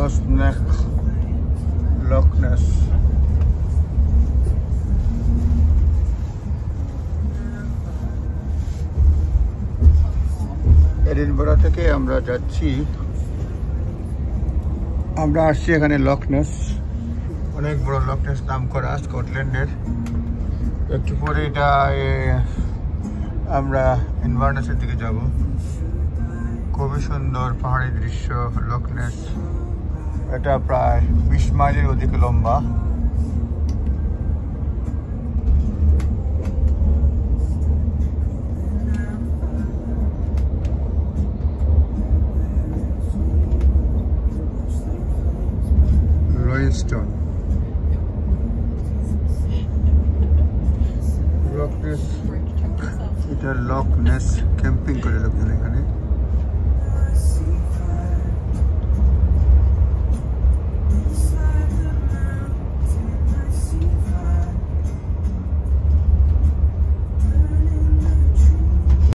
Losneck Loch Ness। Edinburgh থেকে আমরা যাচ্ছি, আমরা আসছি এখানে লক নেস, অনেক বড় লক নেস নাম করা স্কটল্যান্ডের। একটু পরে এটা আমরা ইনভারনেসের দিকে যাব। খুবই সুন্দর পাহাড়ি দৃশ্য লক নেস। এটা প্রায় 20 মাইলের অধিক লম্বা। Loyalstone লক নেস, এটা লক নেস ক্যাম্পিং করে লোকজন এখানে।